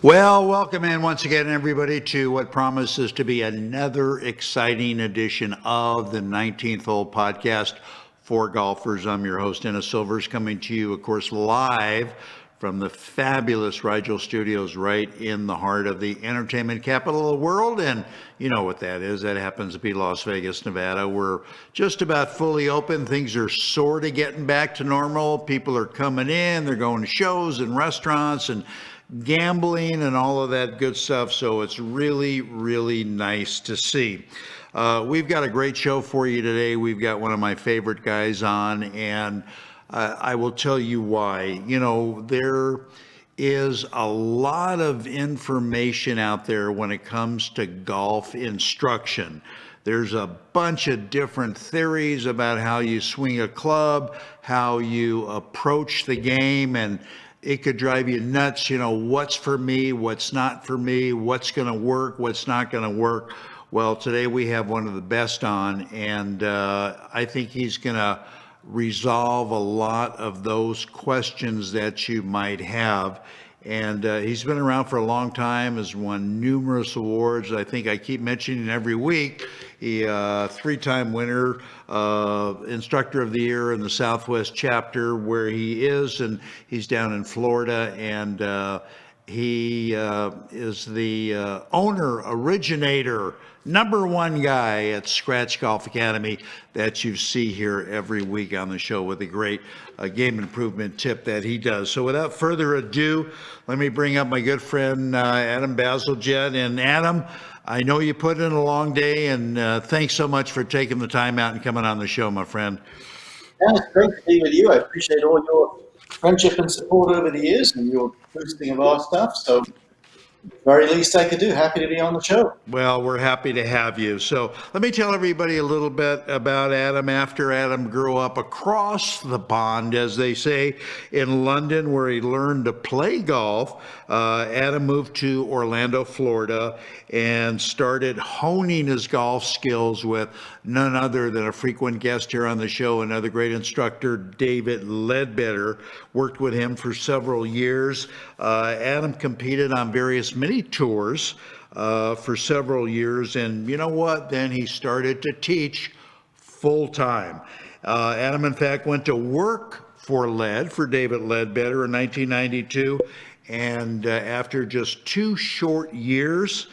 Well, welcome in once again, everybody, to what promises to be another exciting edition of the 19th Hole Podcast for golfers. I'm your host, Dennis Silvers, coming to you, of course, live from the fabulous Rigel Studios right in the heart of the entertainment capital of the world. And you know what that is. That happens to be Las Vegas, Nevada. We're just about fully open. Things are sort of getting back to normal. People are coming in. They're going to shows and restaurants and gambling and all of that good stuff. So it's really, really nice to see. We've got a great show for you today. We've got one of my favorite guys on, and I will tell you why. You know, there is a lot of information out there when it comes to golf instruction. There's a bunch of different theories about how you swing a club, how you approach the game, and it could drive you nuts. You know, what's for me, what's not for me, what's going to work, what's not going to work. Well, today we have one of the best on, and I think he's going to resolve a lot of those questions that you might have. And he's been around for a long time, has won numerous awards. I think I keep mentioning every week. He three-time winner, instructor of the year in the Southwest chapter where he is, and he's down in Florida. And he is the owner, originator, number one guy at Scratch Golf Academy that you see here every week on the show with a great game improvement tip that he does. So without further ado, let me bring up my good friend Adam Bazalgette. And Adam, I know you put in a long day, and thanks so much for taking the time out and coming on the show, my friend. Yeah, it's great to be with you. I appreciate all your friendship and support over the years and your boosting of our stuff. So, very least I could do. Happy to be on the show. Well, we're happy to have you. So let me tell everybody a little bit about Adam. After Adam grew up across the pond, as they say, in London, where he learned to play golf, Adam moved to Orlando, Florida, and started honing his golf skills with none other than a frequent guest here on the show, another great instructor, David Ledbetter. Worked with him for several years. Adam competed on various mini tours for several years, and you know what? Then he started to teach full time. Adam, in fact, went to work for David Ledbetter in 1992, and after just 2 short years,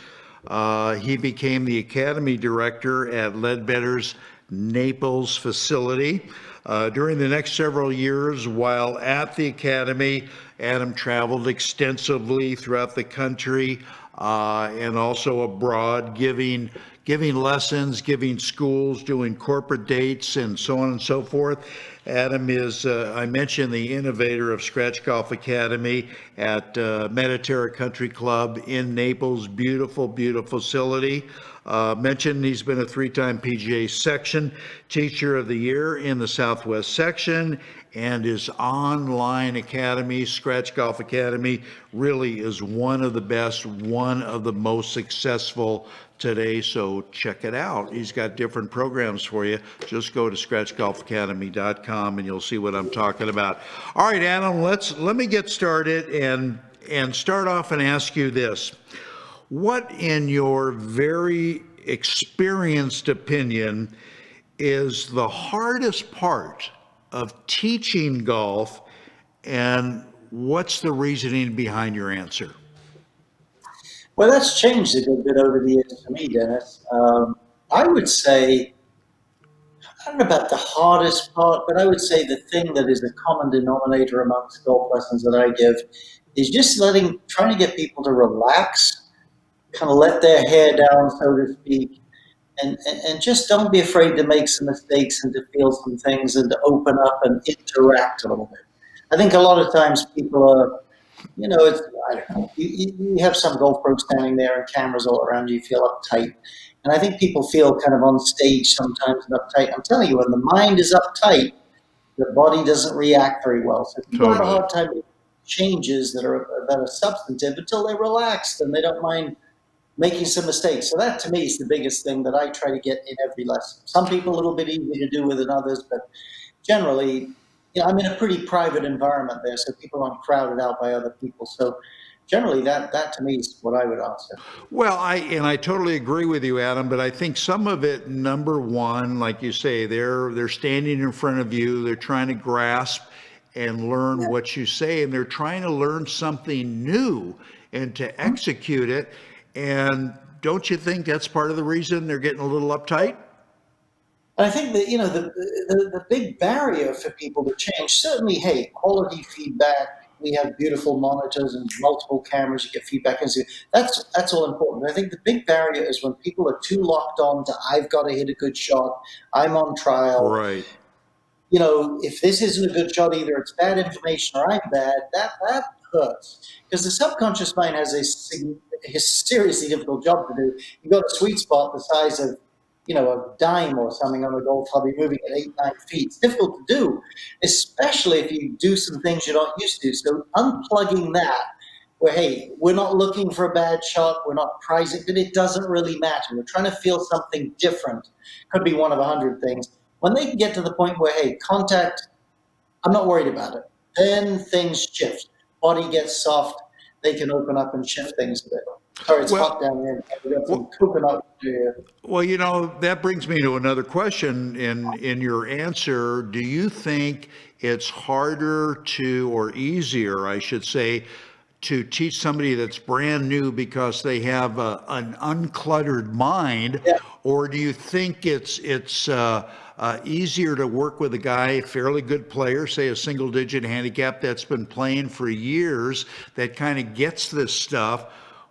he became the academy director at Ledbetter's Naples facility. During the next several years, while at the academy, Adam traveled extensively throughout the country and also abroad, giving lessons, giving schools, doing corporate dates, and so on and so forth. Adam is, I mentioned, the innovator of Scratch Golf Academy at Mediterra Country Club in Naples. Beautiful, beautiful facility. Mentioned he's been a 3-time PGA section teacher of the year in the Southwest section, and his online academy, Scratch Golf Academy, really is one of the best, one of the most successful today. So check it out. He's got different programs for you. Just go to scratchgolfacademy.com and you'll see what I'm talking about. All right, Adam, let me get started and start off and ask you this. What, in your very experienced opinion, is the hardest part of teaching golf, and what's the reasoning behind your answer? Well, that's changed a good bit over the years for me, Dennis. I would say, I don't know about the hardest part, but I would say the thing that is a common denominator amongst golf lessons that I give is just trying to get people to relax, kind of let their hair down, so to speak, and just don't be afraid to make some mistakes and to feel some things and to open up and interact a little bit. I think a lot of times people are, I don't know, you have some golf pros standing there and cameras all around you, feel uptight. And I think people feel kind of on stage sometimes and uptight. I'm telling you, when the mind is uptight, the body doesn't react very well. So people have a hard time with changes that are substantive until they're relaxed and they don't mind making some mistakes. So that to me is the biggest thing that I try to get in every lesson. Some people a little bit easier to do with than others, but generally, I'm in a pretty private environment there, so people aren't crowded out by other people. So generally that to me is what I would answer. Well, I totally agree with you, Adam, but I think some of it, number one, like you say, they're standing in front of you, they're trying to grasp and learn what you say, and they're trying to learn something new and to execute it. And don't you think that's part of the reason they're getting a little uptight? And I think that, the big barrier for people to change, certainly, hey, quality feedback. We have beautiful monitors and multiple cameras. You get feedback, and so that's all important. I think the big barrier is when people are too locked on to I've got to hit a good shot. I'm on trial. Right. If this isn't a good shot, either it's bad information or I'm bad. That hurts because the subconscious mind has a seriously difficult job to do. You've got a sweet spot the size of a dime or something on a golf club. You're moving at 8-9 feet. It's difficult to do, especially if you do some things you're not used to. So unplugging that, where hey, we're not looking for a bad shot, we're not prizing, but it doesn't really matter. We're trying to feel something different. Could be one of 100 things. When they can get to the point where hey, contact, I'm not worried about it. Then things shift. Body gets soft. They can open up and shift things a bit. Sorry, it's Well, hot down here. We've got some well, coconut here. well, that brings me to another question in your answer. Do you think it's harder to, or easier, I should say, to teach somebody that's brand new because they have an uncluttered mind, Yeah. or do you think it's easier to work with a guy, a fairly good player, say a single-digit handicap that's been playing for years, that kind of gets this stuff?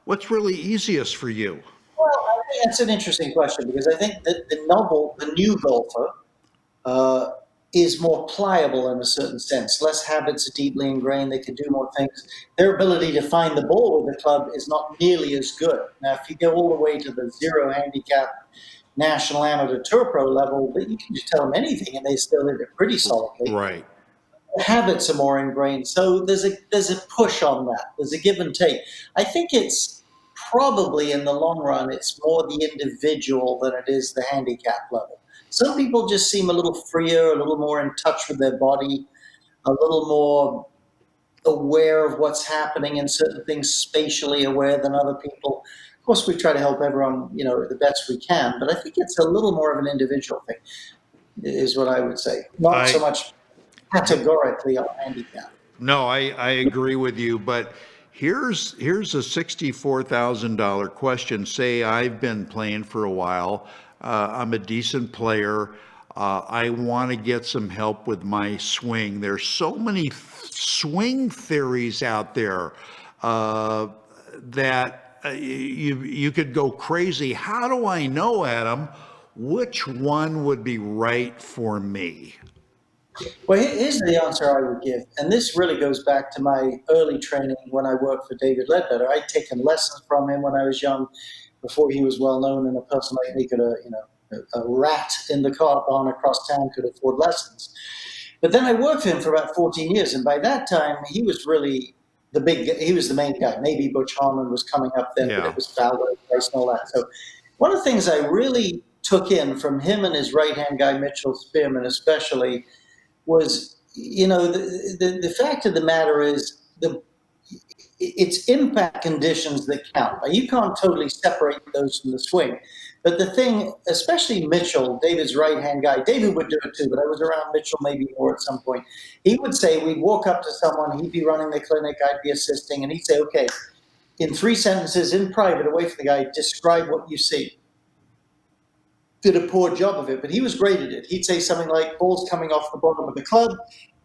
What's really easiest for you? Well, I think that's an interesting question because I think that the new golfer, uh, is more pliable in a certain sense. Less habits are deeply ingrained. They can do more things. Their ability to find the ball with the club is not nearly as good. Now, if you go all the way to the zero handicap national amateur tour pro level, you can just tell them anything and they still hit it pretty solidly. Right. Habits are more ingrained. So there's a push on that. There's a give and take. I think it's probably in the long run, it's more the individual than it is the handicap level. Some people just seem a little freer, a little more in touch with their body, a little more aware of what's happening and certain things spatially aware than other people. Of course, we try to help everyone, the best we can, but I think it's a little more of an individual thing, is what I would say. Not so I much categorically on handicap. No, I agree with you, but here's a $64,000 question. Say I've been playing for a while. I'm a decent player. I want to get some help with my swing. There's so many swing theories out there that you could go crazy. How do I know, Adam, which one would be right for me? Well, here's the answer I would give, and this really goes back to my early training when I worked for David Ledbetter. I'd taken lessons from him when I was young, before he was well known, and a person like me could, a rat in the car barn across town could afford lessons. But then I worked for him for about 14 years, and by that time he was really he was the main guy. Maybe Butch Harmon was coming up then, but Yeah. it was Fowler, Price, and all that. So one of the things I really took in from him and his right-hand guy, Mitchell Spearman especially, was the fact of the matter is it's impact conditions that count. Now, you can't totally separate those from the swing, but the thing, especially Mitchell, David's right hand guy, David would do it too, but I was around Mitchell maybe more at some point. He would say, we'd walk up to someone, he'd be running the clinic, I'd be assisting, and he'd say, okay, in 3 sentences in private away from the guy, describe what you see. Did a poor job of it, but he was great at it. He'd say something like, ball's coming off the bottom of the club,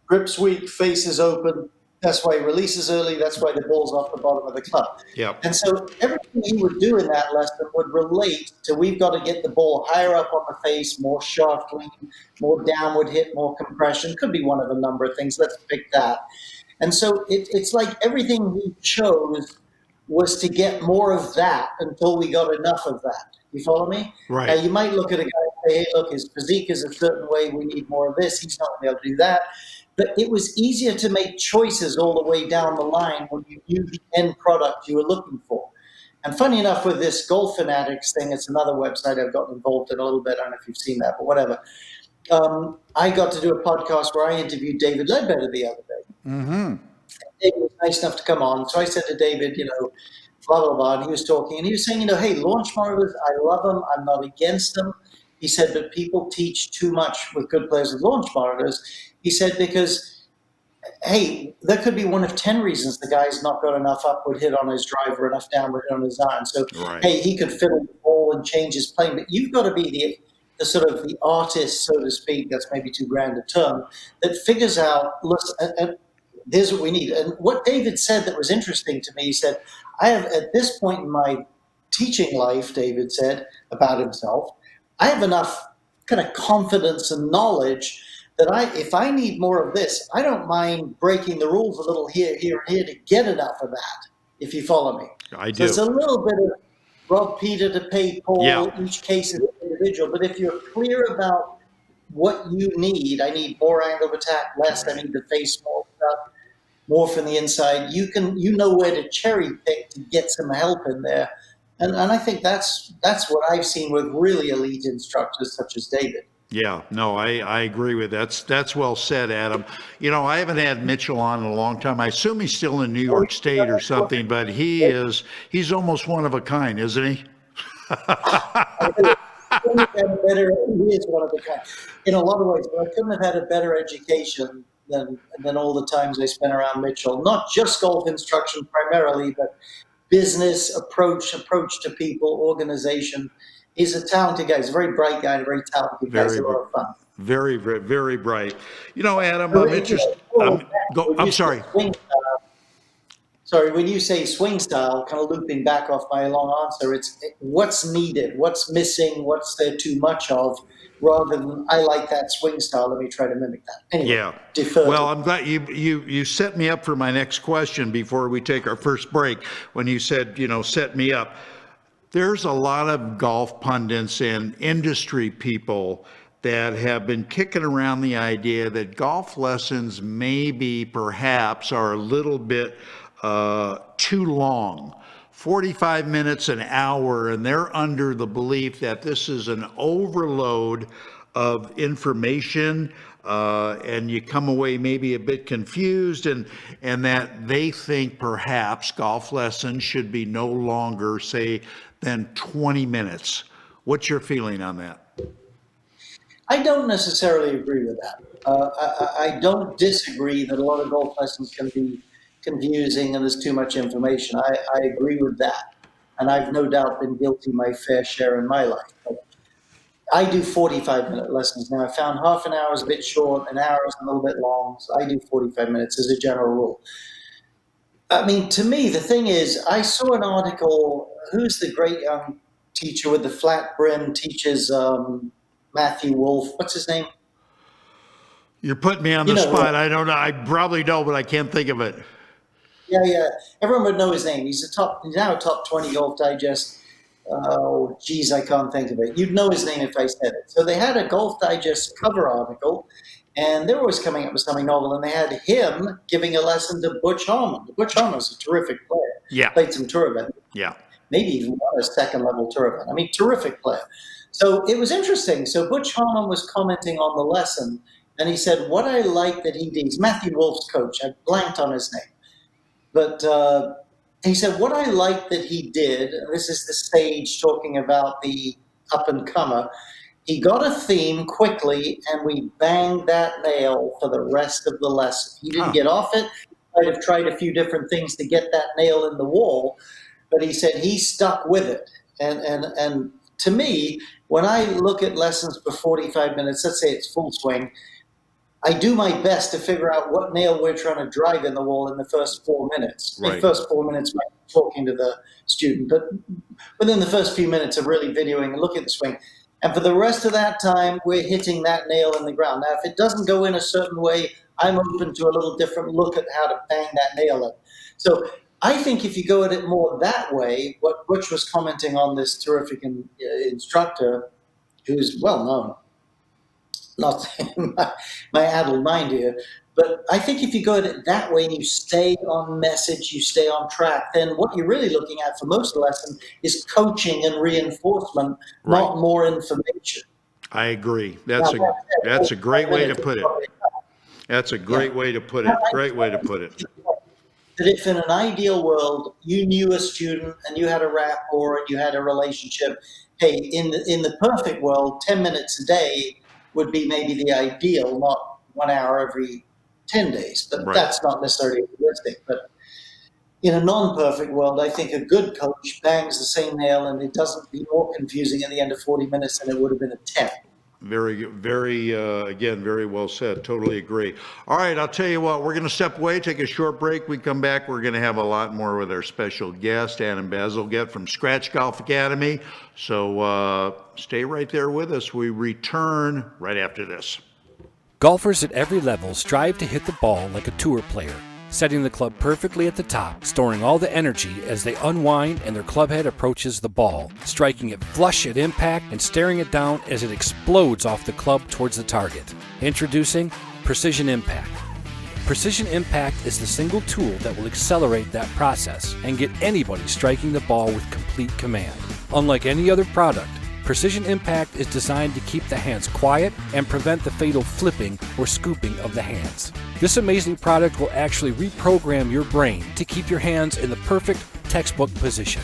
grip's weak, face is open. That's why he releases early. That's why the ball's off the bottom of the club. Yep. And so everything he would do in that lesson would relate to we've got to get the ball higher up on the face, more shaft lean, more downward hit, more compression. Could be one of a number of things. Let's pick that. And so it's like everything he chose was to get more of that until we got enough of that. You follow me? Right. Now, you might look at a guy and say, hey, look, his physique is a certain way. We need more of this. He's not going to be able to do that. But it was easier to make choices all the way down the line when you knew the end product you were looking for. And funny enough, with this Golf Fanatics thing, it's another website I've gotten involved in a little bit. I don't know if you've seen that, but whatever. I got to do a podcast where I interviewed David Ledbetter the other day. Mm-hmm. David was nice enough to come on. So I said to David, blah, blah, blah. And he was talking and he was saying, hey, launch monitors, I love them. I'm not against them. He said, but people teach too much with good players with launch monitors. He said, because, hey, there could be one of 10 reasons the guy's not got enough upward hit on his drive or enough downward hit on his iron. So, Right. hey, he could fiddle the ball and change his playing. But you've got to be the sort of the artist, so to speak, that's maybe too grand a term, that figures out, listen, and here's what we need. And what David said that was interesting to me, he said, I have, at this point in my teaching life, David said about himself, I have enough kind of confidence and knowledge that if I need more of this, I don't mind breaking the rules a little here, here, and here to get enough of that, if you follow me. I So do. it's a little bit of rob Peter to pay Paul. Yeah. Each case is individual. But if you're clear about what you need, I need more angle of attack, less, I need to face more stuff, more from the inside, you know where to cherry pick to get some help in there. And I think that's what I've seen with really elite instructors such as David. Yeah, no, I agree with that. That's well said, Adam. I haven't had Mitchell on in a long time. I assume he's still in New York State or something, but he's almost one of a kind, isn't he? He is one of a kind in a lot of ways, but I couldn't have had a better education than all the times I spent around Mitchell. Not just golf instruction primarily, but business approach to people, organization. He's a talented guy. He's a very bright guy, and a very talented guy. He's a lot of fun. Very, very, very bright. Adam, I'm interested. I'm sorry. Sorry, when you say swing style, kind of looping back off my long answer, it's what's needed, what's missing, what's there too much of, rather than I like that swing style, let me try to mimic that. Anyway, yeah. Well, I'm glad you set me up for my next question before we take our first break when you said, set me up. There's a lot of golf pundits and industry people that have been kicking around the idea that golf lessons maybe perhaps are a little bit too long. 45 minutes, an hour, and they're under the belief that this is an overload of information, and you come away maybe a bit confused, and that they think perhaps golf lessons should be no longer, say, than 20 minutes. What's your feeling on that? I don't necessarily agree with that. I don't disagree that a lot of golf lessons can be confusing and there's too much information. I agree with that. And I've no doubt been guilty my fair share in my life. But I do 45-minute lessons now. I found half an hour is a bit short, an hour is a little bit long. So I do 45 minutes as a general rule. I mean, to me, the thing is, I saw an article, who's the great young teacher with the flat brim, teaches Matthew Wolf. What's his name? You're putting me on the spot. I don't know. I probably know, but I can't think of it. Yeah. Everyone would know his name. He's now a top 20 Golf Digest. Oh, geez, I can't think of it. You'd know his name if I said it. So they had a Golf Digest cover article, and they were always coming up with something novel, and they had him giving a lesson to Butch Harmon. Butch Harmon was a terrific player. Yeah. Played some tour events. Yeah. Maybe even won a second-level tour event. I mean, terrific player. So it was interesting. So Butch Harmon was commenting on the lesson, and he said, what I like that he did, he's Matthew Wolf's coach. I blanked on his name. But he said, what I like that he did, and this is the sage talking about the up-and-comer, he got a theme quickly, and we banged that nail for the rest of the lesson. He didn't get off it. He might have tried a few different things to get that nail in the wall, but he said he stuck with it. And to me, when I look at lessons for 45 minutes, let's say it's full swing, I do my best to figure out what nail we're trying to drive in the wall in the first 4 minutes. Right. The first 4 minutes might be talking to the student, but within the first few minutes of really videoing and looking at the swing. And for the rest of that time, we're hitting that nail in the ground. Now, if it doesn't go in a certain way, I'm open to a little different look at how to bang that nail in. So I think if you go at it more that way, what Butch was commenting on, this terrific instructor who's well known, not my addled mind here, but I think if you go at it that way and you stay on message, you stay on track, then what you're really looking at for most of the lesson is coaching and reinforcement, not more information. I agree. That's a great way to put it. That's a great way to put it. Great way to put it. that if in an ideal world you knew a student and you had a rapport and you had a relationship, hey, in the perfect world, 10 minutes a day would be maybe the ideal, not 1 hour every 10 days. But Right. that's not necessarily realistic. But in a non-perfect world, I think a good coach bangs the same nail and it doesn't be more confusing at the end of 40 minutes than it would have been at 10. Again, very well said. Totally agree. All right, I'll tell you what, we're going to step away, take a short break. We come back, we're going to have a lot more with our special guest, Adam Bazalgette from Scratch Golf Academy. So stay right there with us. We return right after this. Golfers at every level strive to hit the ball like a tour player, setting the club perfectly at the top, storing all the energy as they unwind and their club head approaches the ball, striking it flush at impact and staring it down as it explodes off the club towards the target. Introducing Precision Impact. Precision Impact is the single tool that will accelerate that process and get anybody striking the ball with complete command. Unlike any other product, Precision Impact is designed to keep the hands quiet and prevent the fatal flipping or scooping of the hands. This amazing product will actually reprogram your brain to keep your hands in the perfect textbook position.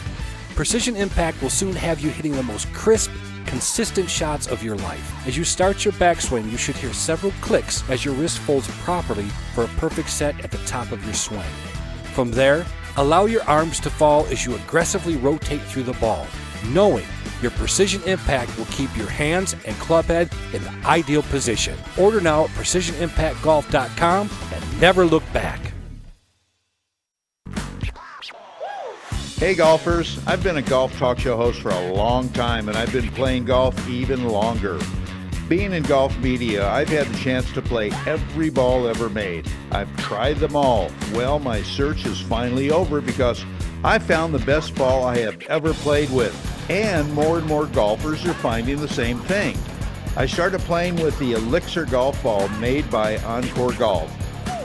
Precision Impact will soon have you hitting the most crisp, consistent shots of your life. As you start your backswing, you should hear several clicks as your wrist folds properly for a perfect set at the top of your swing. From there, allow your arms to fall as you aggressively rotate through the ball, knowing your Precision Impact will keep your hands and club head in the ideal position. Order now at PrecisionImpactGolf.com and never look back. Hey golfers, I've been a golf talk show host for a long time and I've been playing golf even longer. Being in golf media, I've had the chance to play every ball ever made. I've tried them all. Well, my search is finally over because I found the best ball I have ever played with. And more golfers are finding the same thing. I started playing with the Elixir golf ball made by Encore Golf.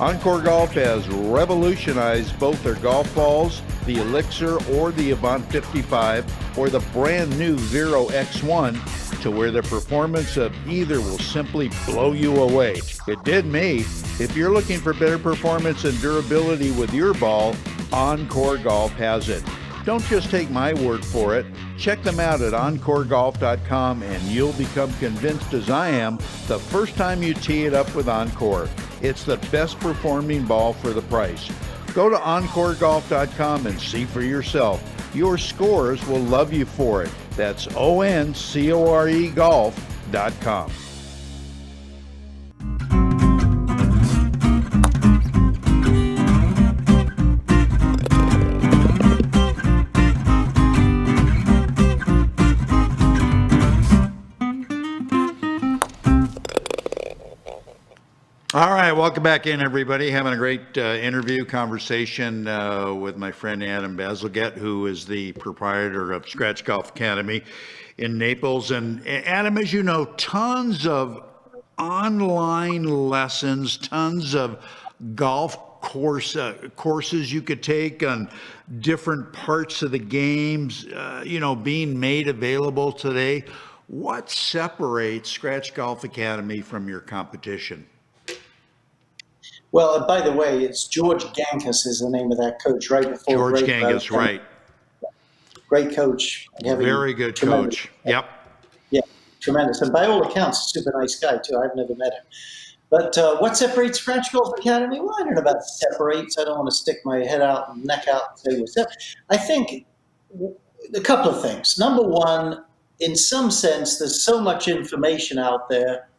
Encore Golf has revolutionized both their golf balls, the Elixir or the Avant 55, or the brand new Vero X1, to where the performance of either will simply blow you away. It did me. If you're looking for better performance and durability with your ball, Encore Golf has it. Don't just take my word for it. Check them out at EncoreGolf.com and you'll become convinced, as I am, the first time you tee it up with Encore. It's the best performing ball for the price. Go to EncoreGolf.com and see for yourself. Your scorers will love you for it. That's ONCORE Golf.com. All right, welcome back in, everybody. Having a great interview conversation with my friend Adam Bazalgette, who is the proprietor of Scratch Golf Academy in Naples. And Adam, as you know, tons of online lessons, tons of golf courses you could take on different parts of the games, being made available today. What separates Scratch Golf Academy from your competition? Well, by the way, it's George Gankus is the name of that coach, right? Before George Gankus, right. Great coach. Very good coach. Yep. Yeah, tremendous. And by all accounts, a super nice guy, too. I've never met him. But what separates Scratch Golf Academy? Well, I don't know about separates. I don't want to stick my head out and neck out and say we're separate. I think a couple of things. Number one, in some sense, there's so much information out there.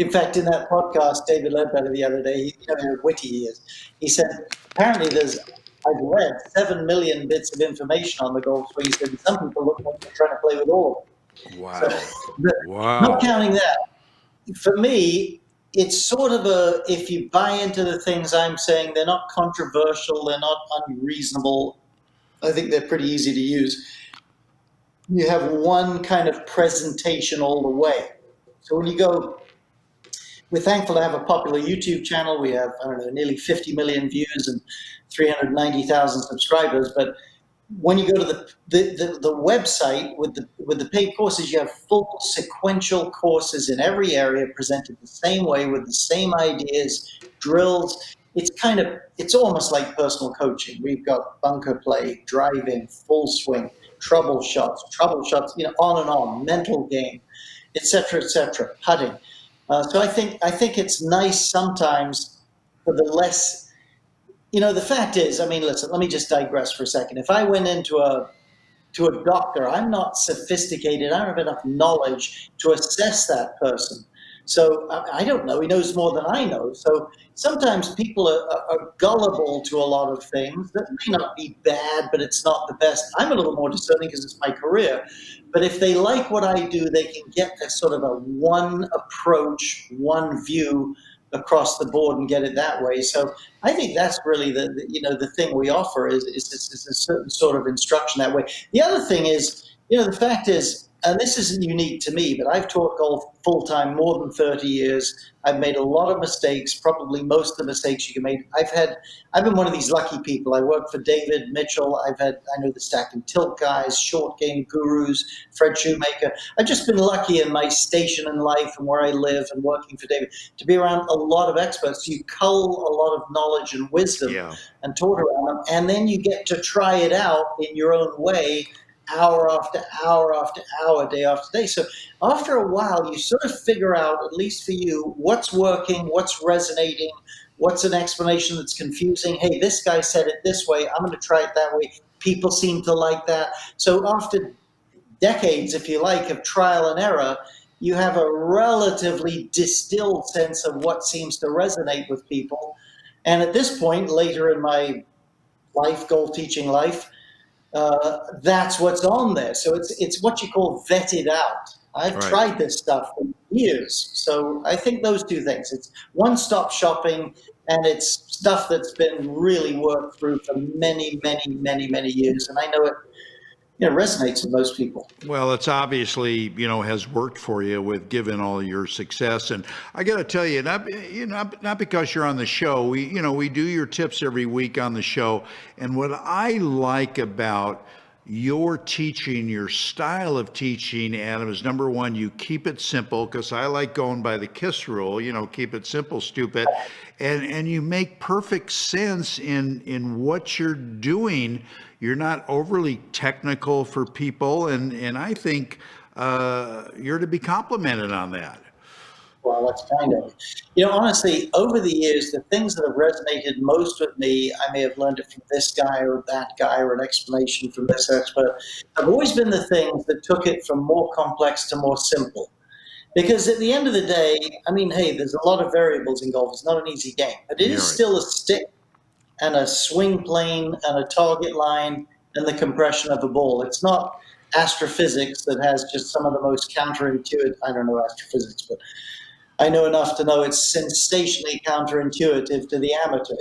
In fact, in that podcast, David Ledbetter the other day, you know how witty he is. He said, apparently I've read 7 million bits of information on the golf swing. He said, some people look like they're trying to play with all of them. Wow. So, Wow. Not counting that. For me, it's sort of if you buy into the things I'm saying, they're not controversial, they're not unreasonable. I think they're pretty easy to use. You have one kind of presentation all the way. So when you go, we're thankful to have a popular YouTube channel. We have, nearly 50 million views and 390,000 subscribers. But when you go to the website with the paid courses, you have full sequential courses in every area presented the same way with the same ideas, drills. it's almost like personal coaching. We've got bunker play, driving, full swing, trouble shots, on and on, mental game, etc., putting. So I think it's nice sometimes for the less. The fact is, I mean, listen, let me just digress for a second. If I went into to a doctor, I'm not sophisticated. I don't have enough knowledge to assess that person. So I don't know. He knows more than I know. So sometimes people are gullible to a lot of things that may not be bad, but it's not the best. I'm a little more discerning because it's my career. But if they like what I do, they can get a sort of a one approach, one view across the board and get it that way. So I think that's really the thing we offer is a certain sort of instruction that way. The other thing is, the fact is, and this isn't unique to me, but I've taught golf full-time more than 30 years. I've made a lot of mistakes, probably most of the mistakes you can make. I've been one of these lucky people. I work for David Mitchell. I know the stack and tilt guys, short game gurus, Fred Shoemaker. I've just been lucky in my station in life and where I live and working for David to be around a lot of experts. So you cull a lot of knowledge and wisdom and taught around them. And then you get to try it out in your own way, hour after hour after hour, day after day. So after a while, you sort of figure out, at least for you, what's working, what's resonating, what's an explanation that's confusing. Hey, this guy said it this way. I'm going to try it that way. People seem to like that. So after decades, if you like, of trial and error, you have a relatively distilled sense of what seems to resonate with people. And at this point, later in my life, golf teaching life, that's what's on there. So it's what you call vetted out. I've tried this stuff for years. So I think those two things. It's one-stop shopping, and it's stuff that's been really worked through for many, many, many, many years. And I know it resonates with most people. Well, it's obviously, has worked for you with given all your success. And I got to tell you, not because you're on the show, we do your tips every week on the show. And what I like about your teaching, your style of teaching, Adam, is number one, you keep it simple, because I like going by the KISS rule, keep it simple, stupid. And you make perfect sense in what you're doing. You're not overly technical for people, and I think you're to be complimented on that. Well, that's kind of, honestly, over the years, the things that have resonated most with me, I may have learned it from this guy or that guy or an explanation from this expert, have always been the things that took it from more complex to more simple. Because at the end of the day, I mean, hey, there's a lot of variables in golf. It's not an easy game, but it is still a stick and a swing plane and a target line and the compression of a ball. It's not astrophysics that has just some of the most counterintuitive, I don't know astrophysics, but I know enough to know it's sensationally counterintuitive to the amateur.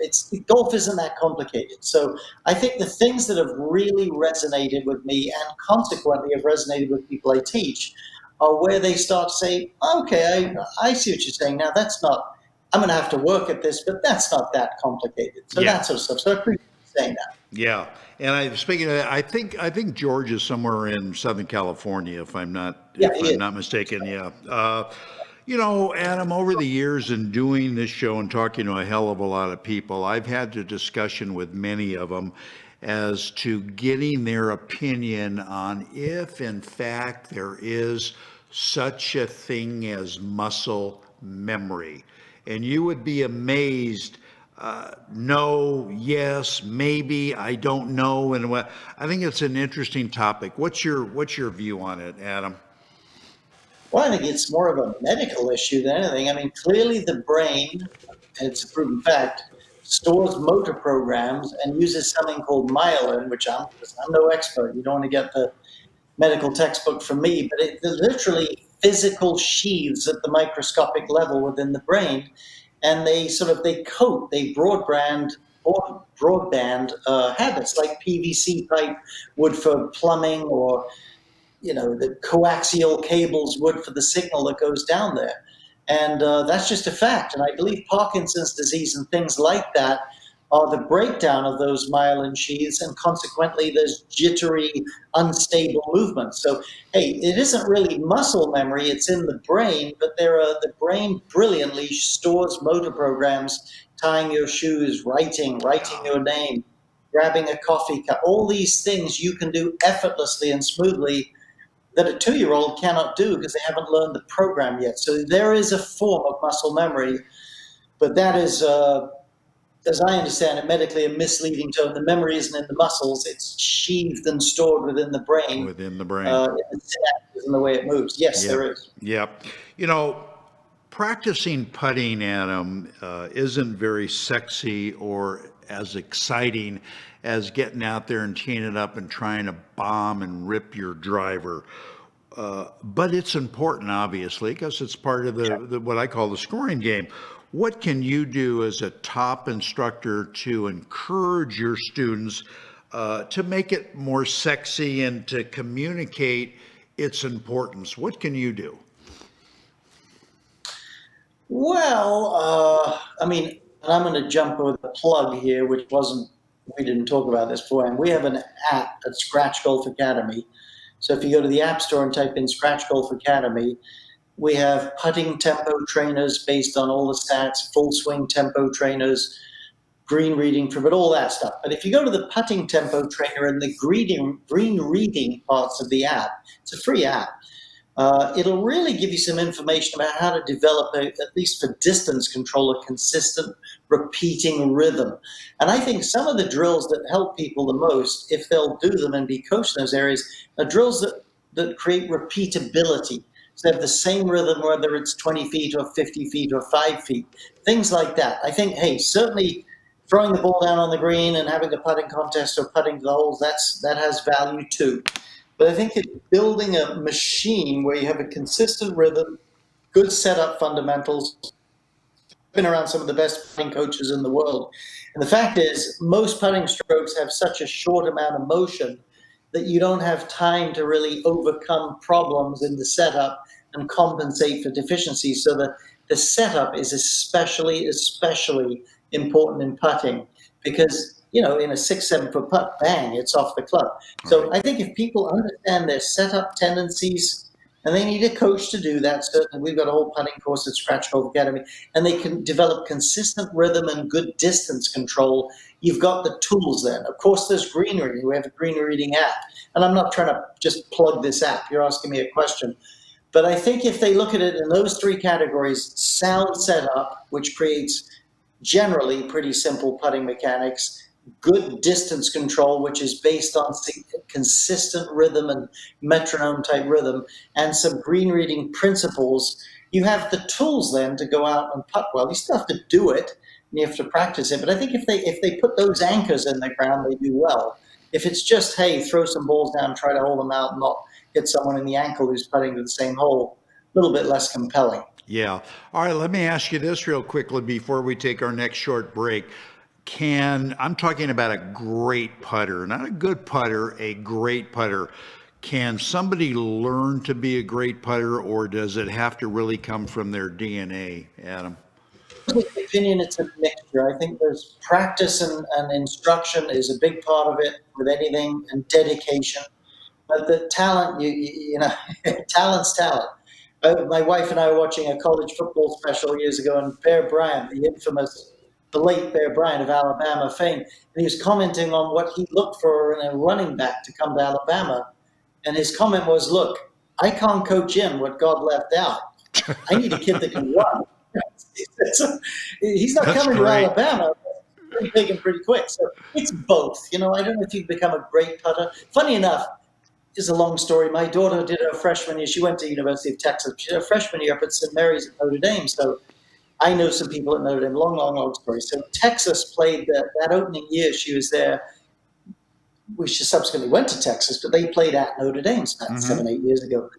Golf isn't that complicated. So I think the things that have really resonated with me and consequently have resonated with people I teach are where they start to say, okay, I see what you're saying. Now I'm going to have to work at this, but that's not that complicated. So that sort of stuff. So I appreciate you saying that. Yeah. And speaking of that, I think George is somewhere in Southern California, if I'm not mistaken. Yeah. Adam, over the years in doing this show and talking to a hell of a lot of people, I've had a discussion with many of them as to getting their opinion on if, in fact, there is such a thing as muscle memory. And you would be amazed. No, yes, maybe, I don't know. And I think it's an interesting topic. What's your view on it, Adam? Well, I think it's more of a medical issue than anything. I mean, clearly the brain, and it's a proven fact, stores motor programs and uses something called myelin, which I'm no expert. You don't want to get the medical textbook from me, but they're literally physical sheaths at the microscopic level within the brain, and they broadband habits like PVC pipe would for plumbing, or the coaxial cables would for the signal that goes down there. And that's just a fact. And I believe Parkinson's disease and things like that are the breakdown of those myelin sheaths, and consequently there's jittery, unstable movements. So, hey, it isn't really muscle memory, it's in the brain, but the brain brilliantly stores motor programs tying your shoes, writing your name, grabbing a coffee cup, all these things you can do effortlessly and smoothly that a 2-year-old cannot do because they haven't learned the program yet. So there is a form of muscle memory, but that is, as I understand it, medically a misleading term. The memory isn't in the muscles, it's sheathed and stored within the brain. Within the brain. In the synapses and the way it moves. Yes, Yep. there is. Yep. You know, practicing putting, Adam, isn't very sexy or as exciting as getting out there and teeing it up and trying to bomb and rip your driver. But it's important, obviously, because it's part of the what I call the scoring game. What can you do as a top instructor to encourage your students to make it more sexy and to communicate its importance? What can you do? Well, I mean, and I'm going to jump with a plug here, we didn't talk about this before, and we have an app at Scratch Golf Academy. So if you go to the App Store and type in Scratch Golf Academy, we have putting tempo trainers based on all the stats, full swing tempo trainers, green reading, but all that stuff. But if you go to the putting tempo trainer and the green reading parts of the app, it's a free app. It'll really give you some information about how to develop, at least for distance control, a consistent repeating rhythm. And I think some of the drills that help people the most, if they'll do them and be coached in those areas, are drills that create repeatability. So they have the same rhythm, whether it's 20 feet or 50 feet or 5 feet, things like that. I think, hey, certainly throwing the ball down on the green and having a putting contest or putting to the holes, that has value too. But I think it's building a machine where you have a consistent rhythm, good setup fundamentals. I've been around some of the best putting coaches in the world. And the fact is, most putting strokes have such a short amount of motion that you don't have time to really overcome problems in the setup and compensate for deficiencies. So the setup is especially important in putting because, in a 6-7 foot putt, bang, it's off the club. So I think if people understand their setup tendencies, and they need a coach to do that, certainly we've got a whole putting course at Scratch Golf Academy, and they can develop consistent rhythm and good distance control, you've got the tools then. Of course, there's green reading. We have a green reading app. And I'm not trying to just plug this app. You're asking me a question. But I think if they look at it in those 3 categories, sound setup, which creates generally pretty simple putting mechanics, good distance control, which is based on consistent rhythm and metronome type rhythm, and some green reading principles, you have the tools then to go out and putt well. You still have to do it, and you have to practice it. But I think if they put those anchors in the ground, they do well. If it's just, hey, throw some balls down, try to hold them out, and not hit someone in the ankle who's putting to the same hole, a little bit less compelling. Yeah. All right, let me ask you this real quickly before we take our next short break. I'm talking about a great putter, not a good putter, a great putter. Can somebody learn to be a great putter, or does it have to really come from their DNA, Adam? In my opinion, it's a mixture. I think there's practice and instruction is a big part of it with anything, and dedication. But the talent, talent's talent. My wife and I were watching a college football special years ago, and Bear Bryant, the late Bear Bryant of Alabama fame, and he was commenting on what he looked for in a running back to come to Alabama. And his comment was, look, I can't coach in what God left out. I need a kid that can run. He's not coming to Alabama. Pretty big and pretty quick. So it's both. I don't know if you become a great putter. Funny enough, it's a long story. My daughter did her freshman year. She went to University of Texas. She did her freshman year up at St. Mary's at Notre Dame. So I know some people at Notre Dame. Long story. So Texas played that opening year she was there. She subsequently went to Texas, but they played at Notre Dame about 7-8 years ago.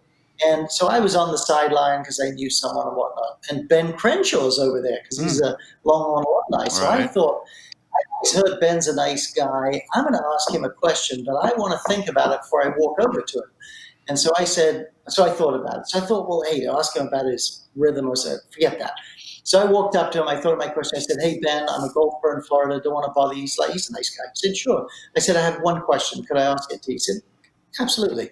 And so I was on the sideline because I knew someone and whatnot. And Ben Crenshaw's over there because he's a Longhorn alumni. So I thought, I always heard Ben's a nice guy. I'm going to ask him a question, but I want to think about it before I walk over to him. And so I thought about it. So I thought, well, hey, I'll ask him about his rhythm or so. Forget that. So I walked up to him. I thought of my question. I said, hey, Ben, I'm a golfer in Florida. Don't want to bother you. He's a nice guy. He said, sure. I said, I have one question. Could I ask it to you? He said, absolutely.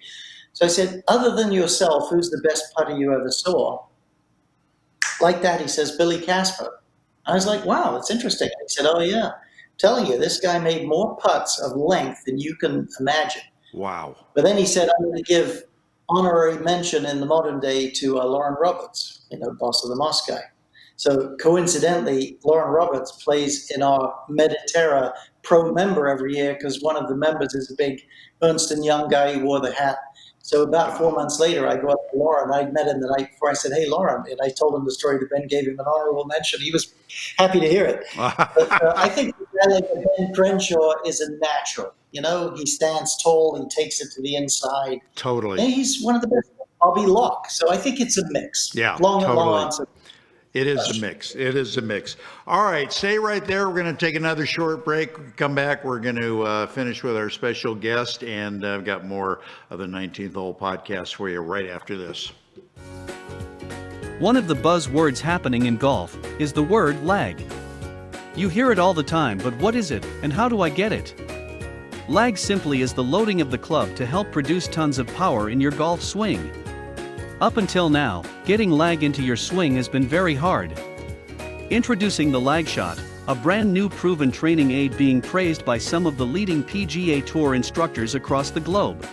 So I said, other than yourself, who's the best putter you ever saw? Like that, he says, Billy Casper. I was like, wow, that's interesting. He said, oh, yeah. Telling you, this guy made more putts of length than you can imagine. Wow. But then he said, I'm going to give honorary mention in the modern day to Lauren Roberts, boss of the Moss guy. So coincidentally, Lauren Roberts plays in our Mediterra Pro member every year because one of the members is a big Ernst & Young guy who wore the hat. So about 4 months later, I go up to Lauren. I'd met him the night before. I said, hey, Lauren. And I told him the story that Ben gave him an honorable mention. He was happy to hear it. But I think Ben Crenshaw is a natural. He stands tall. He takes it to the inside. Totally. And he's one of the best. Bobby Locke. So I think it's a mix. Yeah, Long totally. answer. It is a mix. It is a mix. All right, stay right there. We're going to take another short break. Come back. We're going to finish with our special guest, and I've got more of the 19th Hole podcast for you right after this. One of the buzzwords happening in golf is the word lag. You hear it all the time, but what is it, and how do I get it? Lag simply is the loading of the club to help produce tons of power in your golf swing. Up until now, getting lag into your swing has been very hard. Introducing the lag shot, a brand new proven training aid being praised by some of the leading PGA Tour instructors across the globe.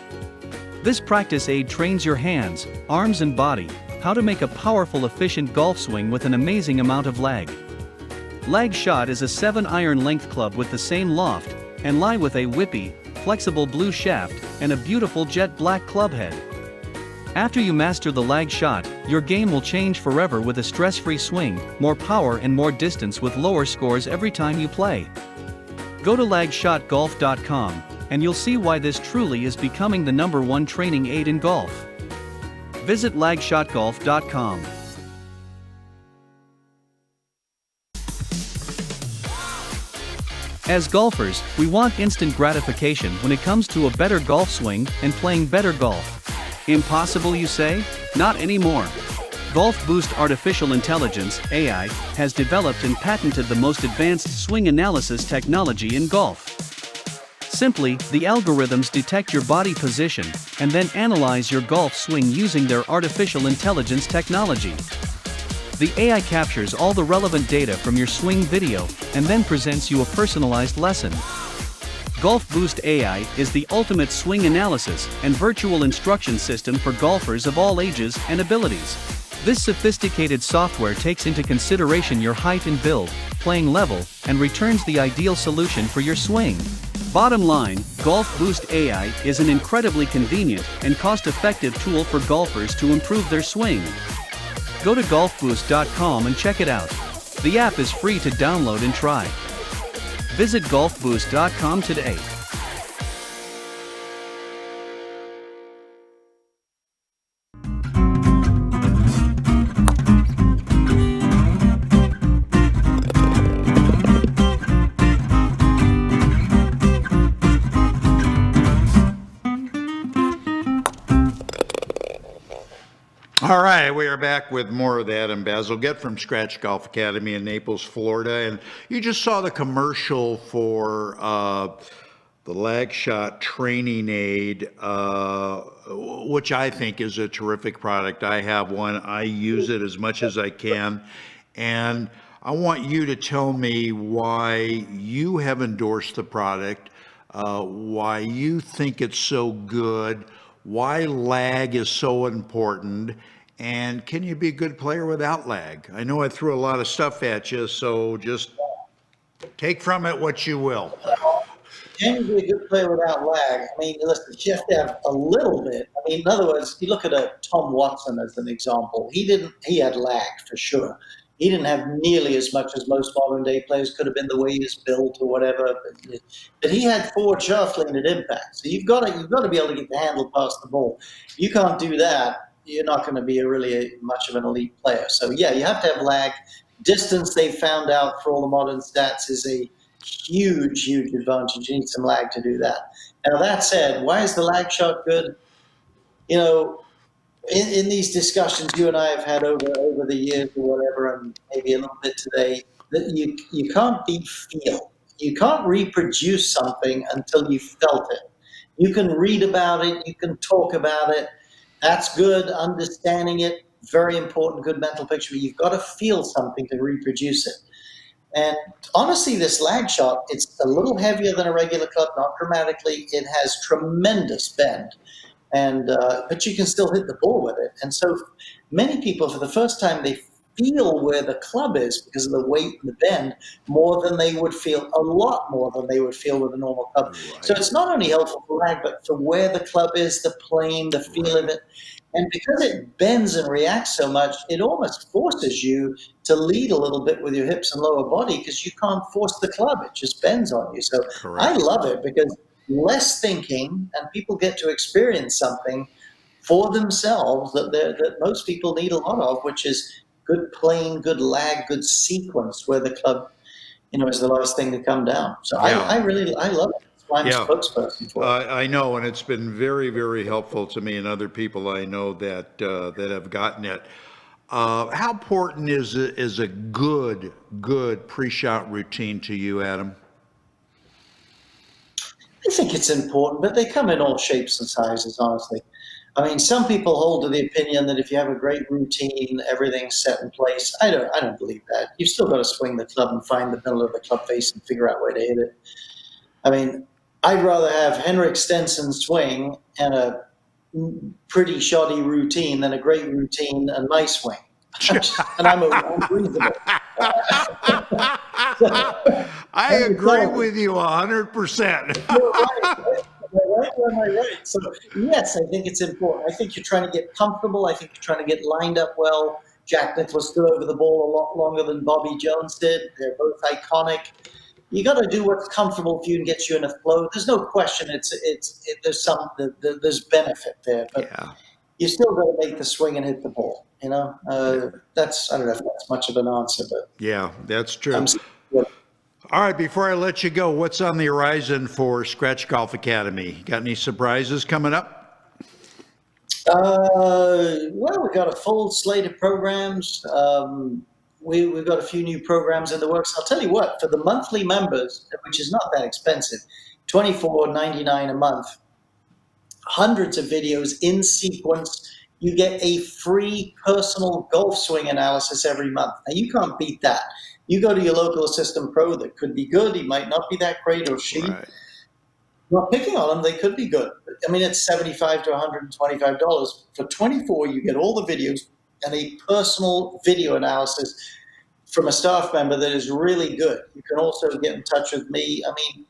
This practice aid trains your hands, arms and body how to make a powerful, efficient golf swing with an amazing amount of lag. Lag shot is a 7-iron length club with the same loft and lie with a whippy, flexible blue shaft and a beautiful jet black club head. After you master the lag shot, your game will change forever with a stress-free swing, more power and more distance with lower scores every time you play. Go to lagshotgolf.com, and you'll see why this truly is becoming the #1 training aid in golf. Visit lagshotgolf.com. As golfers, we want instant gratification when it comes to a better golf swing and playing better golf. Impossible, you say? Not anymore. Golf Boost Artificial Intelligence (AI) has developed and patented the most advanced swing analysis technology in golf. Simply, the algorithms detect your body position and then analyze your golf swing using their artificial intelligence technology. The AI captures all the relevant data from your swing video and then presents you a personalized lesson. Golf Boost AI is the ultimate swing analysis and virtual instruction system for golfers of all ages and abilities. This sophisticated software takes into consideration your height and build, playing level, and returns the ideal solution for your swing. Bottom line, Golf Boost AI is an incredibly convenient and cost-effective tool for golfers to improve their swing. Go to golfboost.com and check it out. The app is free to download and try. Visit golfboost.com today. All right, we are back with more of the Adam Bazalgette from Scratch Golf Academy in Naples, Florida. And you just saw the commercial for the lag shot training aid, which I think is a terrific product. I have one. I use it as much as I can. And I want you to tell me why you have endorsed the product, why you think it's so good, why lag is so important, and can you be a good player without lag? I know I threw a lot of stuff at you, so just take from it what you will. Can you be a good player without lag? I mean, listen, you have to have a little bit. I mean, in other words, you look at a Tom Watson as an example. He had lag for sure. He didn't have nearly as much as most modern day players. Could have been the way he was built or whatever. But he had forward shaft lane at impact. So you've got to be able to get the handle past the ball. You can't do that. You're not going to be really much of an elite player. So yeah, you have to have lag. Distance, they found out for all the modern stats, is a huge advantage. You need some lag to do that. Now that said, why is the lag shot good? You know, in these discussions you and I have had over the years or whatever, and maybe a little bit today, that you can't be feel. You can't reproduce something until you felt it. You can read about it, you can talk about it. That's good. Understanding it, very important, good mental picture. But you've got to feel something to reproduce it. And honestly, this lag shot, it's a little heavier than a regular club, not dramatically. It has tremendous bend, and but you can still hit the ball with it. And so many people, for the first time, they feel where the club is because of the weight and the bend more than they would feel, a lot more than they would feel with a normal club. So it's not only helpful for lag, but for where the club is, the plane, the feel of it. And because it bends and reacts so much, it almost forces you to lead a little bit with your hips and lower body because you can't force the club. It just bends on you. So Correct. I love it because less thinking and people get to experience something for themselves that most people need a lot of, which is good plane, good lag, good sequence where the club, is the last thing to come down. So Yeah. I love it. That's why I'm Yeah. a spokesperson for it. I know, and it's been very, very helpful to me and other people I know that that have gotten it. How important is a good pre-shot routine to you, Adam? I think it's important, but they come in all shapes and sizes, honestly. I mean, some people hold to the opinion that if you have a great routine, everything's set in place. I don't believe that. You've still got to swing the club and find the middle of the club face and figure out where to hit it. I mean, I'd rather have Henrik Stenson swing and a pretty shoddy routine than a great routine and my swing. And I'm reasonable. I agree with you 100%. You're right. Am I right or am I right? So, yes, I think it's important. I think you're trying to get comfortable. I think you're trying to get lined up well. Jack Nicklaus stood over the ball a lot longer than Bobby Jones did. They're both iconic. You got to do what's comfortable for you and gets you in a flow. There's no question. There's benefit there, but Yeah. you still got to make the swing and hit the ball. I don't know if that's much of an answer, but Yeah, that's true. I'm. All right, before I let you go, what's on the horizon for Scratch Golf Academy? Got any surprises coming up? Well, we've got a full slate of programs. We've got a few new programs in the works. I'll tell you what, for the monthly members, which is not that expensive, $24.99 a month, hundreds of videos in sequence. You get a free personal golf swing analysis every month. Now, you can't beat that. You go to your local assistant pro that could be good. He might not be that great, or she. Right. Not picking on them, they could be good. I mean, it's $75 to $125. For $24, you get all the videos and a personal video analysis from a staff member that is really good. You can also get in touch with me. I mean,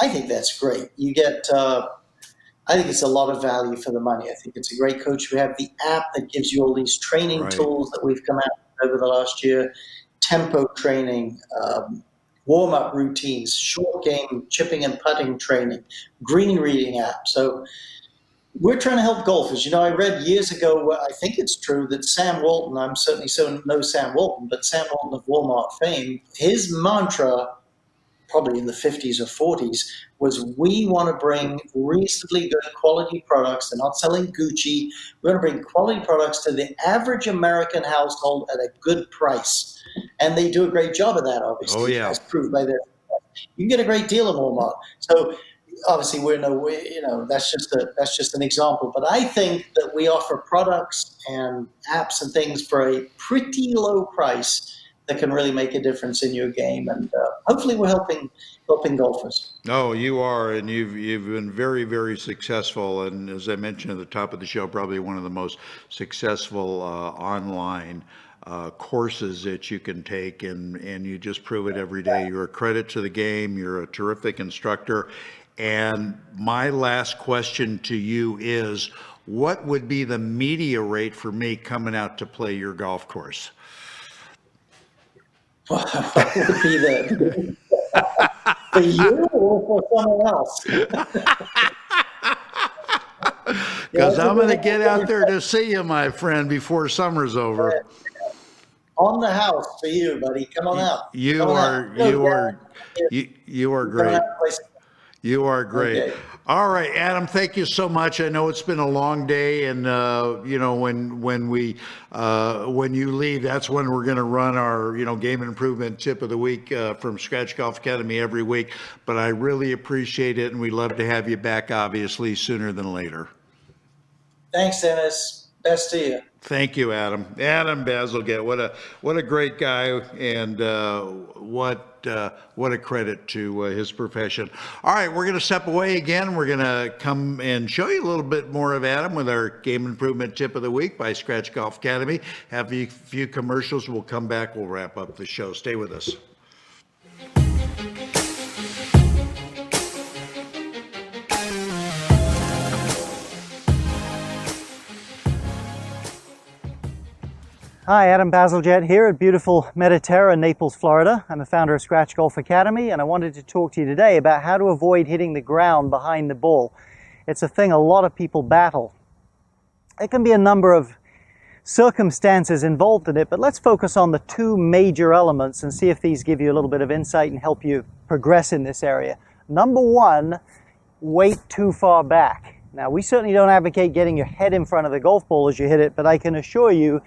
I think that's great. You get, I think it's a lot of value for the money. I think it's a great coach. We have the app that gives you all these training Right. tools that we've come out with over the last year. Tempo training, warm-up routines, short game chipping and putting training, green reading app. So we're trying to help golfers. I read years ago, I think it's true, that Sam Walton, I'm certainly no Sam Walton, but Sam Walton of Walmart fame, his mantra, probably in the 50s or 40s, was we want to bring reasonably good quality products. They're not selling Gucci. We're going to bring quality products to the average American household at a good price. And they do a great job of that, obviously. Oh, yeah. As proved by their. You can get a great deal in Walmart. So obviously that's just an example. But I think that we offer products and apps and things for a pretty low price that can really make a difference in your game, and hopefully we're helping golfers. No, you are, and you've been very, very successful, and as I mentioned at the top of the show, probably one of the most successful online courses that you can take, and you just prove it every day. You're a credit to the game. You're a terrific instructor. And my last question to you is, what would be the media rate for me coming out to play your golf course? What would be the for you or for someone else? Because I'm going to get out there to see you, my friend, before summer's over. On the house for you, buddy. Come on out. You are great. You are great. Okay. All right, Adam, thank you so much. I know it's been a long day, and when you leave, that's when we're going to run our game improvement tip of the week from Scratch Golf Academy every week. But I really appreciate it, and we'd love to have you back, obviously, sooner than later. Thanks, Dennis. Best to you. Thank you, Adam. Adam Bazalgette, what a great guy, and what a credit to his profession. All right, we're going to step away again. We're going to come and show you a little bit more of Adam with our Game Improvement Tip of the Week by Scratch Golf Academy. Have a few commercials. We'll come back. We'll wrap up the show. Stay with us. Hi, Adam Bazalgette here at beautiful Mediterra, Naples, Florida. I'm a founder of Scratch Golf Academy, and I wanted to talk to you today about how to avoid hitting the ground behind the ball. It's a thing a lot of people battle. There can be a number of circumstances involved in it, but let's focus on the two major elements and see if these give you a little bit of insight and help you progress in this area. Number one, weight too far back. Now, we certainly don't advocate getting your head in front of the golf ball as you hit it, but I can assure you,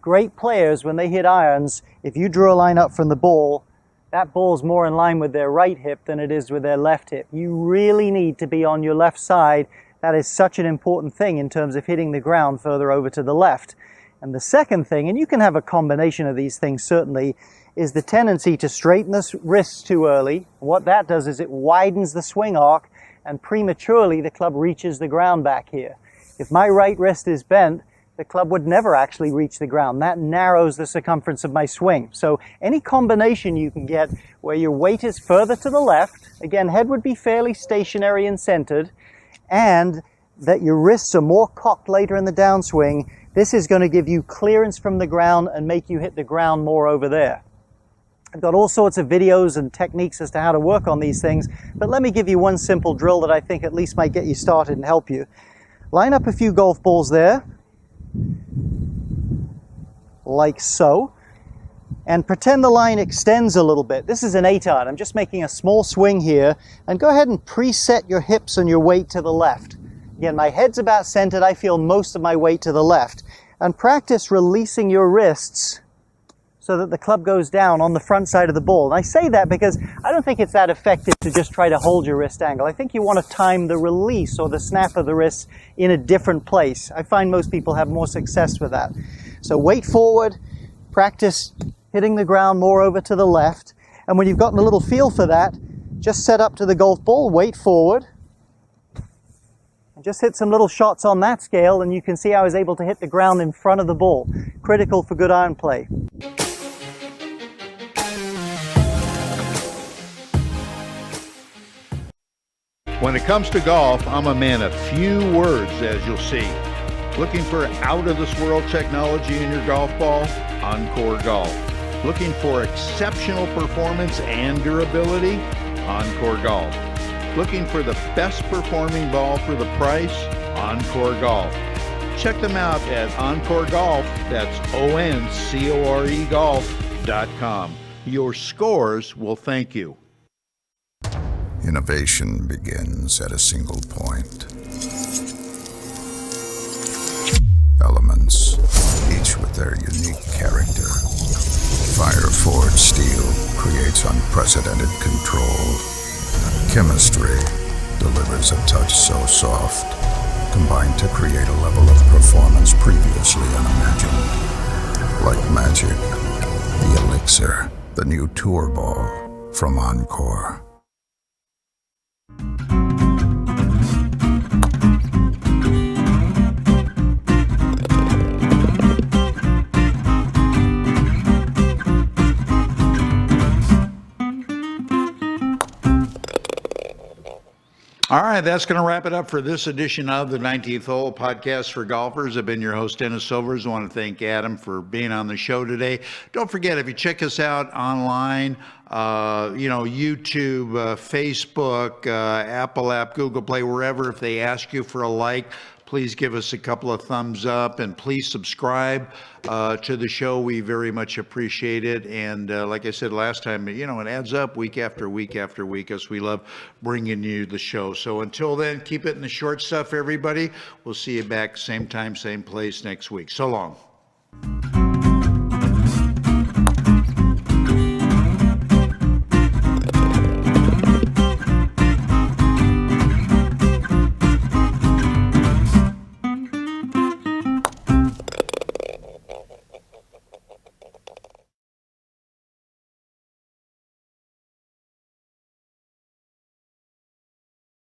great players, when they hit irons, if you drew a line up from the ball, that ball's more in line with their right hip than it is with their left hip. You really need to be on your left side. That is such an important thing in terms of hitting the ground further over to the left. And the second thing, and you can have a combination of these things certainly, is the tendency to straighten the wrists too early. What that does is it widens the swing arc, and prematurely the club reaches the ground back here. If my right wrist is bent, the club would never actually reach the ground. That narrows the circumference of my swing. So any combination you can get where your weight is further to the left, again, head would be fairly stationary and centered, and that your wrists are more cocked later in the downswing, this is going to give you clearance from the ground and make you hit the ground more over there. I've got all sorts of videos and techniques as to how to work on these things, but let me give you one simple drill that I think at least might get you started and help you. Line up a few golf balls there, like so, and pretend the line extends a little bit. This is an 8-iron. I'm just making a small swing here, and go ahead and preset your hips and your weight to the left. Again, my head's about centered. I feel most of my weight to the left. And practice releasing your wrists so that the club goes down on the front side of the ball. And I say that because I don't think it's that effective to just try to hold your wrist angle. I think you want to time the release or the snap of the wrist in a different place. I find most people have more success with that. So weight forward, practice hitting the ground more over to the left. And when you've gotten a little feel for that, just set up to the golf ball, weight forward, and just hit some little shots on that scale, and you can see I was able to hit the ground in front of the ball. Critical for good iron play. When it comes to golf, I'm a man of few words, as you'll see. Looking for out-of-this-world technology in your golf ball? Encore Golf. Looking for exceptional performance and durability? Encore Golf. Looking for the best performing ball for the price? Encore Golf. Check them out at Encore Golf. That's ONCORE golf.com. Your scores will thank you. Innovation begins at a single point. Elements, each with their unique character. Fire-forged steel creates unprecedented control. Chemistry delivers a touch so soft, combined to create a level of performance previously unimagined. Like magic, the Elixir, the new tour ball from Encore. All right, that's going to wrap it up for this edition of the 19th Hole Podcast for Golfers. I've been your host, Dennis Silvers. I want to thank Adam for being on the show today. Don't forget, if you check us out online, YouTube, Facebook, Apple app, Google Play, wherever, if they ask you for a like, please give us a couple of thumbs up, and please subscribe to the show. We very much appreciate it. And like I said last time, it adds up week after week after week, as we love bringing you the show. So until then, keep it in the short stuff, everybody. We'll see you back same time, same place next week. So long.